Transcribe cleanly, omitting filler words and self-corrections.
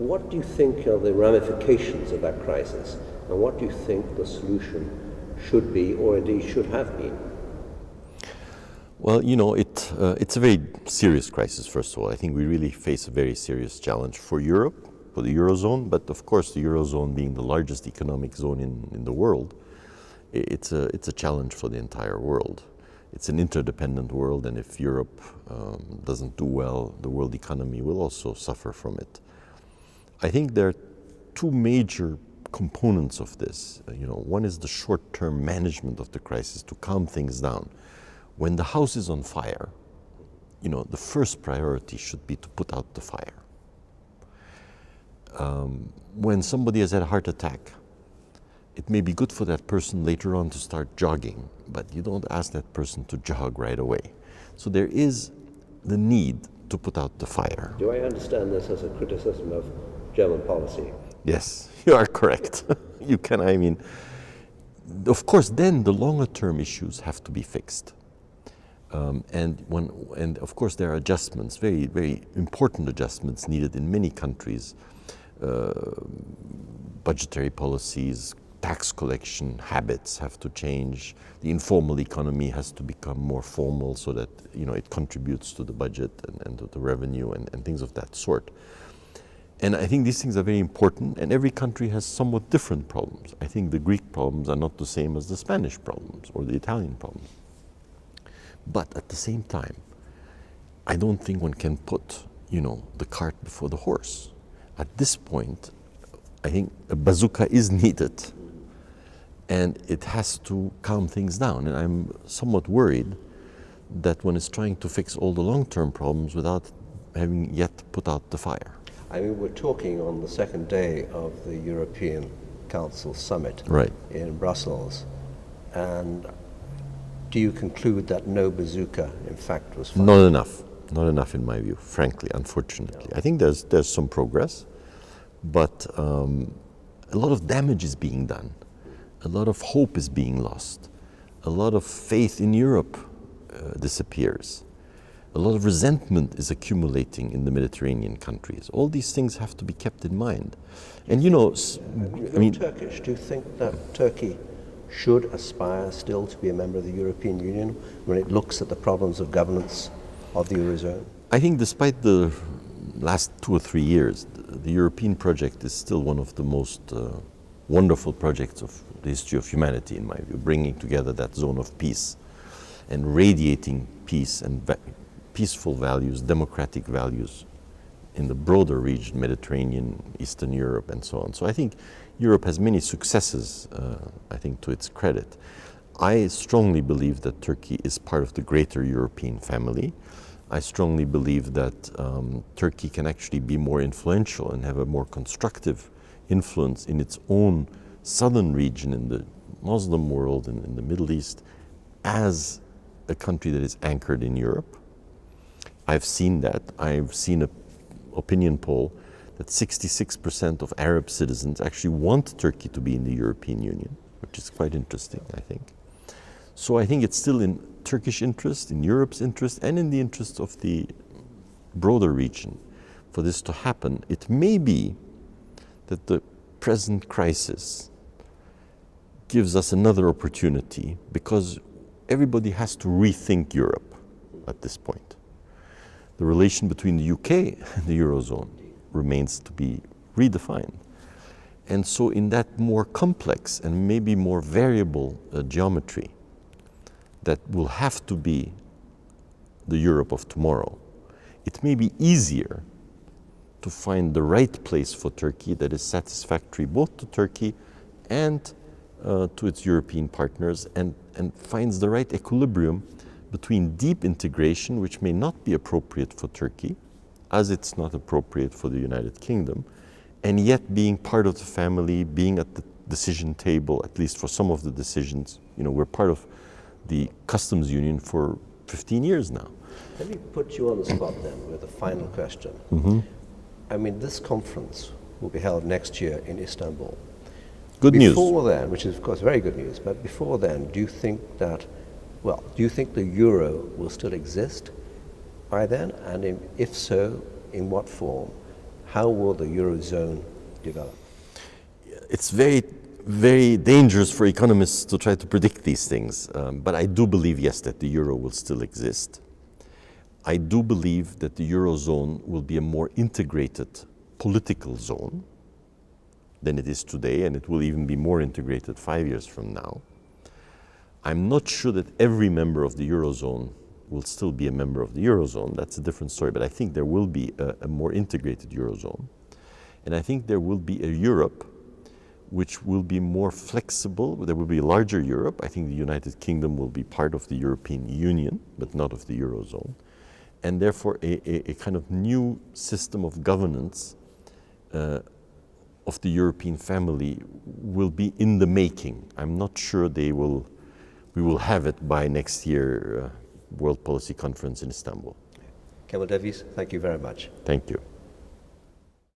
What do you think are the ramifications of that crisis, and what do you think the solution should be, or indeed should have been? Well, it's a very serious crisis, first of all. I think we really face a very serious challenge for Europe, for the Eurozone, but of course the Eurozone being the largest economic zone in the world, it's a challenge for the entire world. It's an interdependent world, and if Europe doesn't do well, the world economy will also suffer from it. I think there are two major components of this. One is the short-term management of the crisis to calm things down. When the house is on fire, the first priority should be to put out the fire. When somebody has had a heart attack, it may be good for that person later on to start jogging, but you don't ask that person to jog right away. So there is the need to put out the fire. Do I understand this as a criticism of German policy? Yes, you are correct. Of course, then the longer term issues have to be fixed. And of course there are adjustments, very, very important adjustments needed in many countries. Budgetary policies, tax collection habits have to change. The informal economy has to become more formal so that it contributes to the budget and to the revenue and things of that sort. And I think these things are very important, and every country has somewhat different problems. I think the Greek problems are not the same as the Spanish problems or the Italian problems. But at the same time, I don't think one can put, the cart before the horse. At this point, I think a bazooka is needed, and it has to calm things down. And I'm somewhat worried that one is trying to fix all the long-term problems without having yet put out the fire. We're talking on the second day of the European Council summit in Brussels, and do you conclude that no bazooka, in fact, was fired? Not enough in my view, frankly, unfortunately. I think there's some progress, but a lot of damage is being done. A lot of hope is being lost. A lot of faith in Europe disappears. A lot of resentment is accumulating in the Mediterranean countries. All these things have to be kept in mind. And Turkish, do you think that Turkey should aspire still to be a member of the European Union when it looks at the problems of governance of the Eurozone? I think despite the last 2 or 3 years, the European project is still one of the most wonderful projects of the history of humanity, in my view, bringing together that zone of peace and radiating peace and peaceful values, democratic values in the broader region, Mediterranean, Eastern Europe, and so on. So I think Europe has many successes, I think, to its credit. I strongly believe that Turkey is part of the greater European family. I strongly believe that Turkey can actually be more influential and have a more constructive influence in its own southern region, in the Muslim world and in the Middle East, as a country that is anchored in Europe. I've seen that. I've seen an opinion poll that 66% of Arab citizens actually want Turkey to be in the European Union, which is quite interesting, I think. So I think it's still in Turkish interest, in Europe's interest, and in the interest of the broader region for this to happen. It may be that the present crisis gives us another opportunity, because everybody has to rethink Europe at this point. The relation between the UK and the Eurozone remains to be redefined. And so in that more complex and maybe more variable geometry that will have to be the Europe of tomorrow, it may be easier to find the right place for Turkey that is satisfactory both to Turkey and to its European partners, and finds the right equilibrium between deep integration, which may not be appropriate for Turkey, as it's not appropriate for the United Kingdom, and yet being part of the family, being at the decision table, at least for some of the decisions. We're part of the customs union for 15 years now. Let me put you on the spot then with a final question. This conference will be held next year in Istanbul. Good news. Before then, which is of course very good news, but before then, do you think the euro will still exist by then? And if so, in what form? how will the Eurozone develop? It's very, very dangerous for economists to try to predict these things. But I do believe, yes, that the euro will still exist. I do believe that the Eurozone will be a more integrated political zone than it is today, and it will even be more integrated 5 years from now. I'm not sure that every member of the Eurozone will still be a member of the Eurozone. That's a different story, but I think there will be a more integrated Eurozone. And I think there will be a Europe which will be more flexible. There will be a larger Europe. I think the United Kingdom will be part of the European Union, but not of the Eurozone. And therefore a kind of new system of governance of the European family will be in the making. I'm not sure we will have it by next year World Policy Conference in Istanbul. Kermal DERVIS, thank you very much. Thank you.